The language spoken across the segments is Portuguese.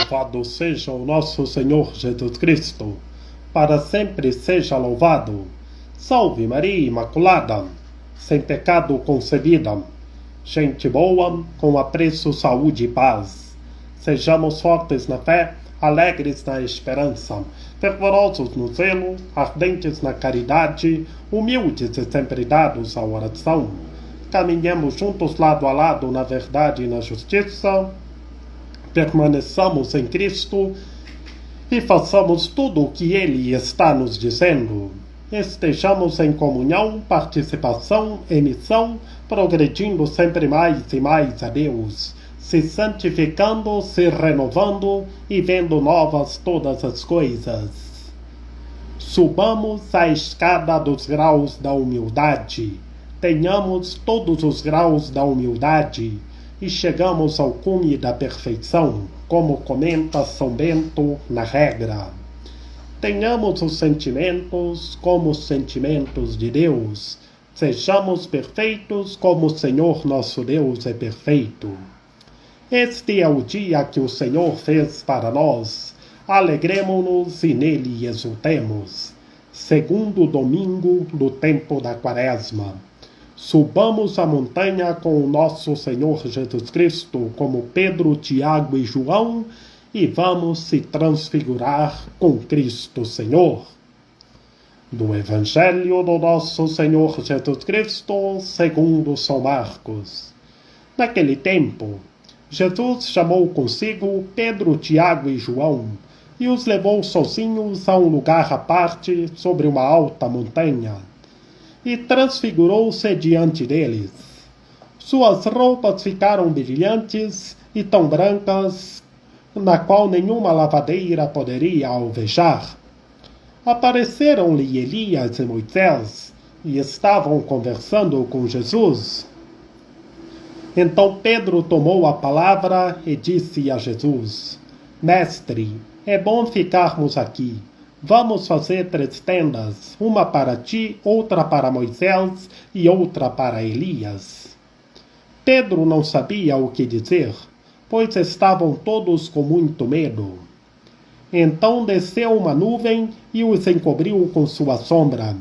Louvado seja o nosso Senhor Jesus Cristo, para sempre seja louvado. Salve Maria Imaculada, sem pecado concebida. Gente boa, com apreço, saúde e paz. Sejamos fortes na fé, alegres na esperança, fervorosos no zelo, ardentes na caridade, humildes e sempre dados à oração. Caminhemos juntos lado a lado na verdade e na justiça. Permaneçamos em Cristo e façamos tudo o que Ele está nos dizendo. Estejamos em comunhão, participação e missão, progredindo sempre mais e mais a Deus, se santificando, se renovando e vendo novas todas as coisas. Subamos a escada dos graus da humildade. Tenhamos todos os graus da humildade e chegamos ao cume da perfeição, como comenta São Bento na regra. Tenhamos os sentimentos como os sentimentos de Deus. Sejamos perfeitos como o Senhor nosso Deus é perfeito. Este é o dia que o Senhor fez para nós. Alegremo-nos e nele exultemos. Segundo domingo do tempo da Quaresma. Subamos a montanha com o nosso Senhor Jesus Cristo, como Pedro, Tiago e João, e vamos se transfigurar com Cristo Senhor. Do Evangelho do nosso Senhor Jesus Cristo, segundo São Marcos. Naquele tempo, Jesus chamou consigo Pedro, Tiago e João, e os levou sozinhos a um lugar à parte sobre uma alta montanha. E transfigurou-se diante deles. Suas roupas ficaram brilhantes e tão brancas, na qual nenhuma lavadeira poderia alvejar. Apareceram-lhe Elias e Moisés, e estavam conversando com Jesus. Então Pedro tomou a palavra e disse a Jesus: Mestre, é bom ficarmos aqui. Vamos fazer 3 tendas, uma para ti, outra para Moisés e outra para Elias. Pedro não sabia o que dizer, pois estavam todos com muito medo. Então desceu uma nuvem e os encobriu com sua sombra.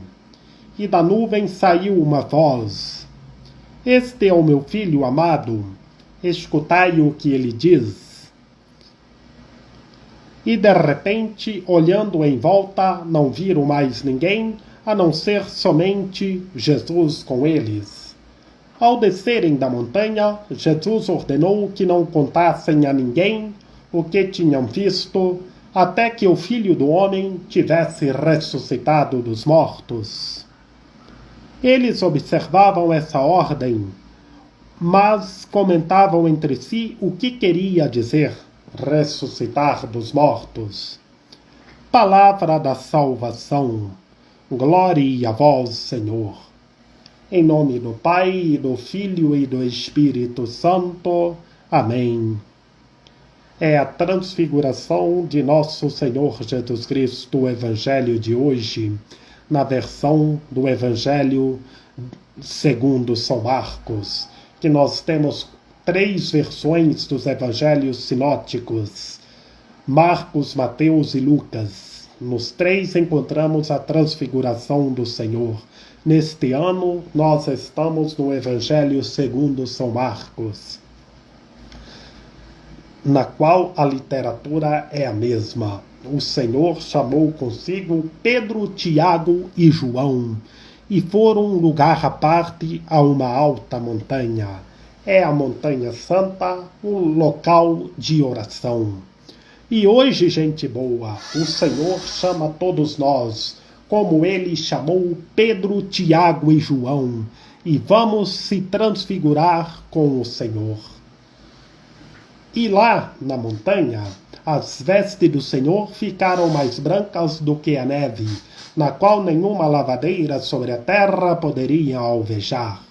E da nuvem saiu uma voz: Este é o meu filho amado, escutai o que ele diz. E de repente, olhando em volta, não viram mais ninguém, a não ser somente Jesus com eles. Ao descerem da montanha, Jesus ordenou que não contassem a ninguém o que tinham visto, até que o Filho do Homem tivesse ressuscitado dos mortos. Eles observavam essa ordem, mas comentavam entre si o que queria dizer ressuscitar dos mortos. Palavra da salvação. Glória a vós, Senhor. Em nome do Pai, e do Filho e do Espírito Santo. Amém. É a transfiguração de nosso Senhor Jesus Cristo, o Evangelho de hoje, na versão do Evangelho segundo São Marcos, que nós temos 3 versões dos evangelhos sinóticos, Marcos, Mateus e Lucas. Nos 3 encontramos a transfiguração do Senhor. Neste ano, nós estamos no Evangelho segundo São Marcos, na qual a literatura é a mesma. O Senhor chamou consigo Pedro, Tiago e João, e foram um lugar à parte a uma alta montanha. É a Montanha Santa, um local de oração. E hoje, gente boa, o Senhor chama todos nós, como Ele chamou Pedro, Tiago e João, e vamos se transfigurar com o Senhor. E lá, na montanha, as vestes do Senhor ficaram mais brancas do que a neve, na qual nenhuma lavadeira sobre a terra poderia alvejar.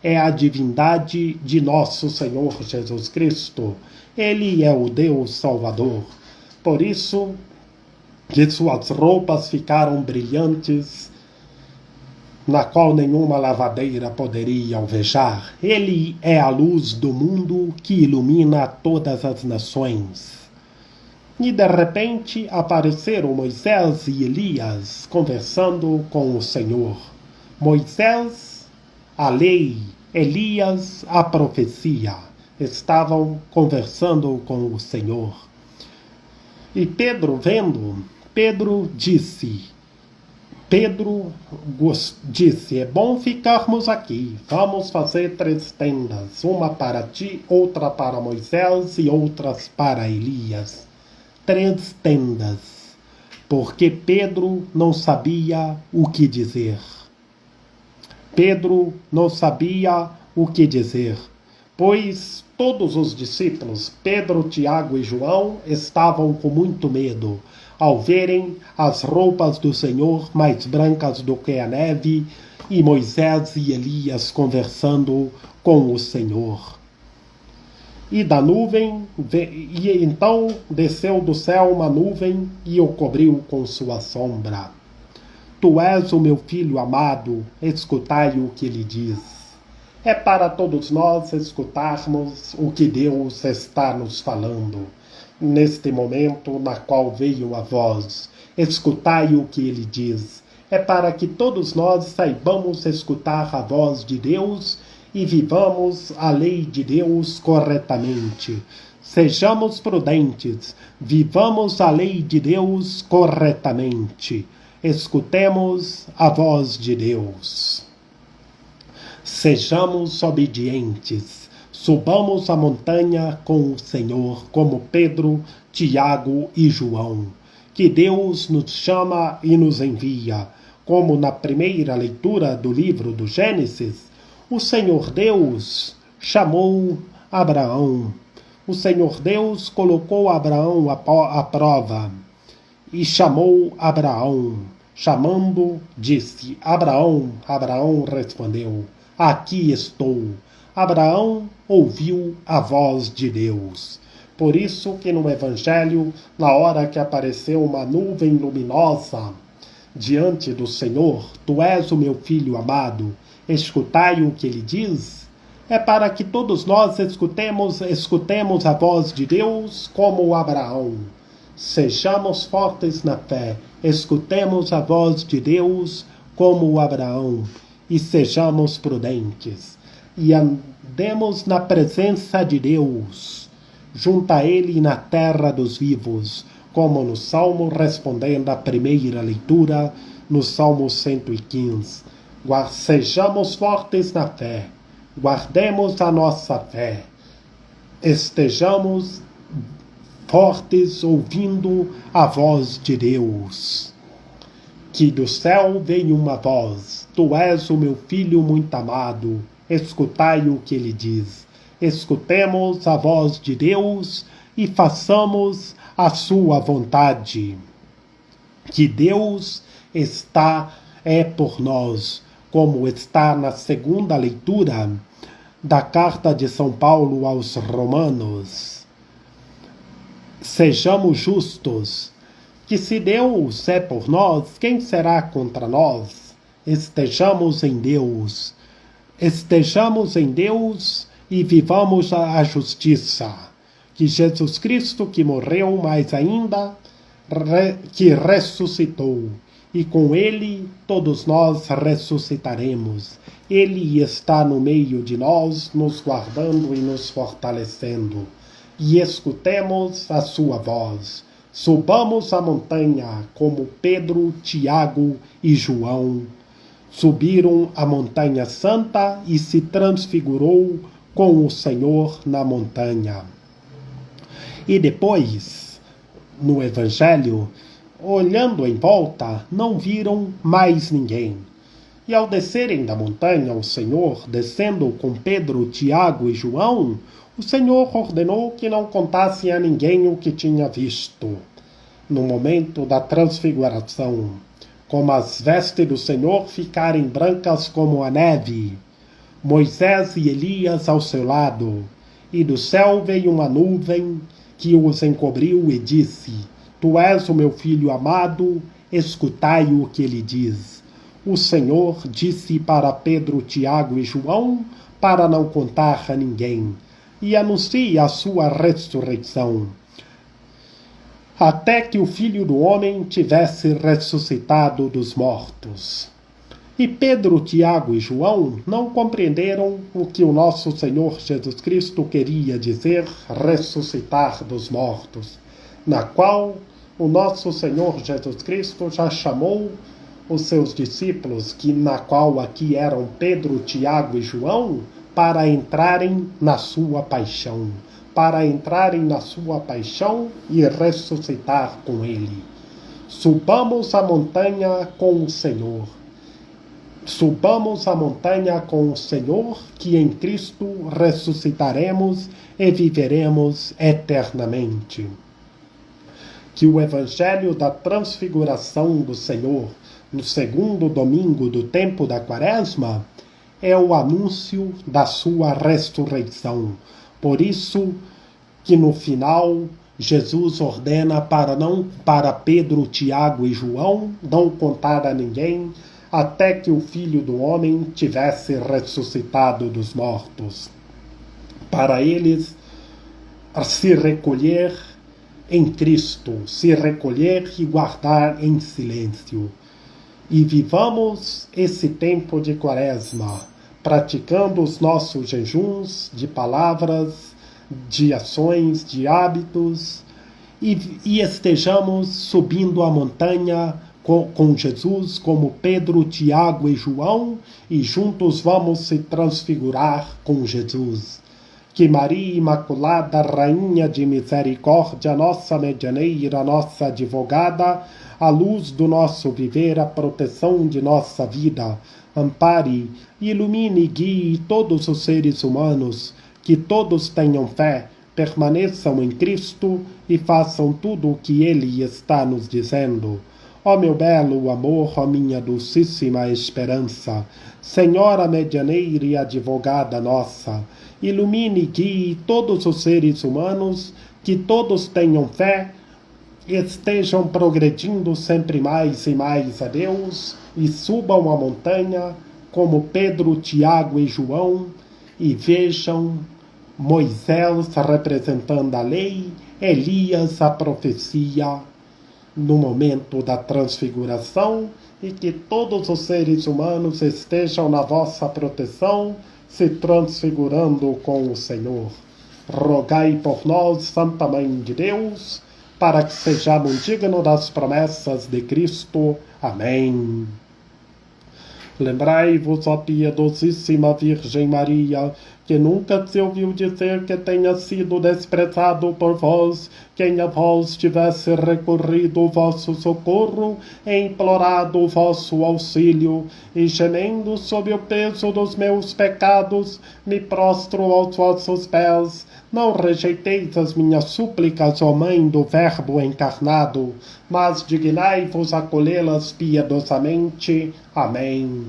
É a divindade de nosso Senhor Jesus Cristo. Ele é o Deus Salvador. Por isso que suas roupas ficaram brilhantes, na qual nenhuma lavadeira poderia alvejar. Ele é a luz do mundo que ilumina todas as nações. E de repente apareceram Moisés e Elias conversando com o Senhor. Moisés, a lei, Elias, a profecia, estavam conversando com o Senhor. E Pedro, vendo, Pedro disse, é bom ficarmos aqui, vamos fazer 3 tendas, uma para ti, outra para Moisés e outras para Elias. 3 tendas, porque Pedro não sabia o que dizer. Pedro não sabia o que dizer, pois todos os discípulos, Pedro, Tiago e João, estavam com muito medo, ao verem as roupas do Senhor mais brancas do que a neve, e Moisés e Elias conversando com o Senhor. E da nuvem, e então desceu do céu uma nuvem e o cobriu com sua sombra. Tu és o meu filho amado, escutai o que ele diz. É para todos nós escutarmos o que Deus está nos falando. Neste momento na qual veio a voz, escutai o que ele diz. É para que todos nós saibamos escutar a voz de Deus e vivamos a lei de Deus corretamente. Sejamos prudentes, vivamos a lei de Deus corretamente. Escutemos a voz de Deus. Sejamos obedientes. Subamos a montanha com o Senhor, como Pedro, Tiago e João. Que Deus nos chama e nos envia. Como na primeira leitura do livro do Gênesis, o Senhor Deus chamou Abraão. O Senhor Deus colocou Abraão à prova e chamou Abraão. Chamando, disse, Abraão. Abraão respondeu, aqui estou. Abraão ouviu a voz de Deus. Por isso que no Evangelho, na hora que apareceu uma nuvem luminosa diante do Senhor, tu és o meu filho amado, escutai o que ele diz, é para que todos nós escutemos a voz de Deus como Abraão. Sejamos fortes na fé, escutemos a voz de Deus como Abraão e sejamos prudentes. E andemos na presença de Deus, junto a Ele na terra dos vivos, como no Salmo, respondendo à primeira leitura, no Salmo 115. Sejamos fortes na fé, guardemos a nossa fé, estejamos fortes ouvindo a voz de Deus. Que do céu vem uma voz, tu és o meu filho muito amado, escutai o que ele diz. Escutemos a voz de Deus e façamos a sua vontade. Que Deus é por nós, como está na segunda leitura da carta de São Paulo aos Romanos. Sejamos justos, que se Deus é por nós, quem será contra nós? Estejamos em Deus e vivamos a justiça. Que Jesus Cristo, que morreu, mas ainda que ressuscitou, e com Ele todos nós ressuscitaremos. Ele está no meio de nós, nos guardando e nos fortalecendo. E escutemos a sua voz. Subamos a montanha, como Pedro, Tiago e João subiram a montanha santa e se transfigurou com o Senhor na montanha. E depois, no Evangelho, olhando em volta, não viram mais ninguém. E ao descerem da montanha, o Senhor, descendo com Pedro, Tiago e João, o Senhor ordenou que não contassem a ninguém o que tinha visto. No momento da transfiguração, como as vestes do Senhor ficarem brancas como a neve, Moisés e Elias ao seu lado, e do céu veio uma nuvem que os encobriu e disse, tu és o meu filho amado, escutai o que ele diz. O Senhor disse para Pedro, Tiago e João, para não contar a ninguém, e anuncia a sua ressurreição. até que o Filho do Homem tivesse ressuscitado dos mortos. E Pedro, Tiago e João não compreenderam o que o nosso Senhor Jesus Cristo queria dizer ressuscitar dos mortos, na qual o nosso Senhor Jesus Cristo já chamou os seus discípulos, na qual aqui eram Pedro, Tiago e João, para entrarem na sua paixão, e ressuscitar com ele. Subamos a montanha com o Senhor. Subamos a montanha com o Senhor, que em Cristo ressuscitaremos e viveremos eternamente. Que o Evangelho da Transfiguração do Senhor, no segundo domingo do tempo da Quaresma, é o anúncio da sua ressurreição. Por isso que no final Jesus ordena para Pedro, Tiago e João não contar a ninguém até que o Filho do Homem tivesse ressuscitado dos mortos, para eles se recolher em Cristo, se recolher e guardar em silêncio. E vivamos esse tempo de Quaresma, praticando os nossos jejuns de palavras, de ações, de hábitos, e estejamos subindo a montanha com Jesus, como Pedro, Tiago e João, e juntos vamos se transfigurar com Jesus. Que Maria Imaculada, Rainha de Misericórdia, nossa medianeira, nossa advogada, a luz do nosso viver, a proteção de nossa vida, ampare, ilumine e guie todos os seres humanos, que todos tenham fé, permaneçam em Cristo e façam tudo o que Ele está nos dizendo. Ó meu belo amor, ó minha dulcíssima esperança, Senhora medianeira e advogada nossa, ilumine e guie todos os seres humanos, que todos tenham fé, estejam progredindo sempre mais e mais a Deus, e subam a montanha como Pedro, Tiago e João, e vejam Moisés representando a lei, Elias a profecia, no momento da transfiguração, e que todos os seres humanos estejam na vossa proteção, se transfigurando com o Senhor. Rogai por nós, Santa Mãe de Deus, para que sejamos dignos das promessas de Cristo. Amém. Lembrai-vos, ó piedosíssima Virgem Maria, que nunca se ouviu dizer que tenha sido desprezado por vós quem a vós tivesse recorrido o vosso socorro e implorado o vosso auxílio, e gemendo sob o peso dos meus pecados, me prostro aos vossos pés. Não rejeiteis as minhas súplicas, ó Mãe do Verbo encarnado, mas dignai-vos acolhê-las piedosamente. Amém.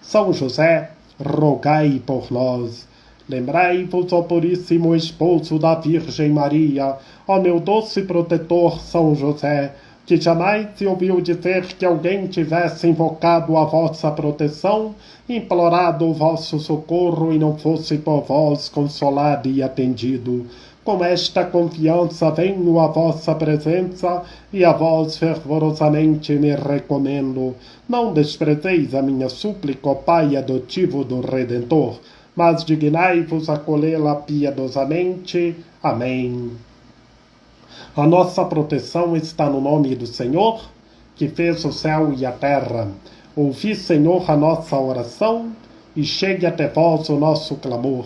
São José, rogai por nós. Lembrai-vos, ó Puríssimo Esposo da Virgem Maria, ó meu doce protetor São José, que jamais se ouviu dizer que alguém tivesse invocado a vossa proteção, implorado o vosso socorro e não fosse por vós consolado e atendido. Com esta confiança venho à vossa presença e a vós fervorosamente me recomendo. Não desprezeis a minha súplica, ó Pai adotivo do Redentor, mas dignai-vos acolhê-la piedosamente. Amém. A nossa proteção está no nome do Senhor, que fez o céu e a terra. Ouvi, Senhor, a nossa oração, e chegue até vós o nosso clamor.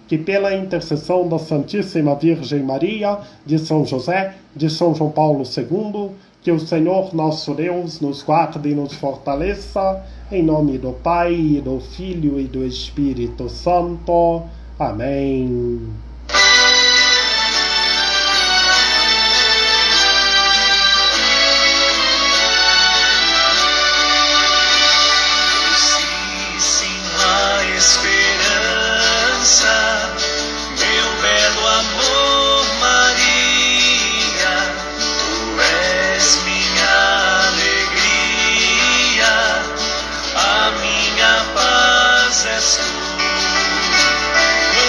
Que pela intercessão da Santíssima Virgem Maria, de São José, de São João Paulo II, que o Senhor nosso Deus nos guarde e nos fortaleça, em nome do Pai, e do Filho e do Espírito Santo. Amém.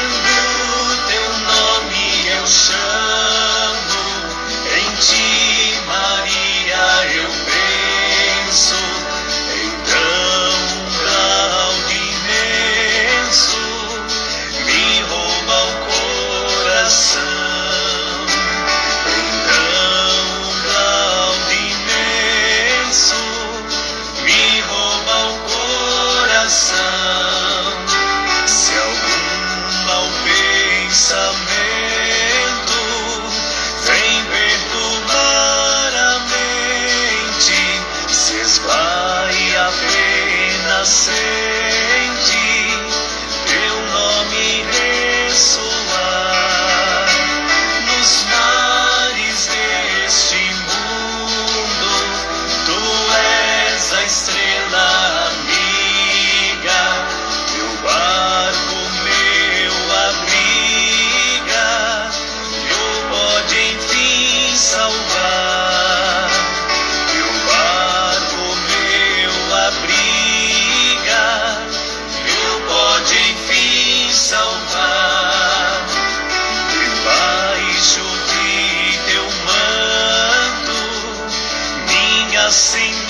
Quando assim.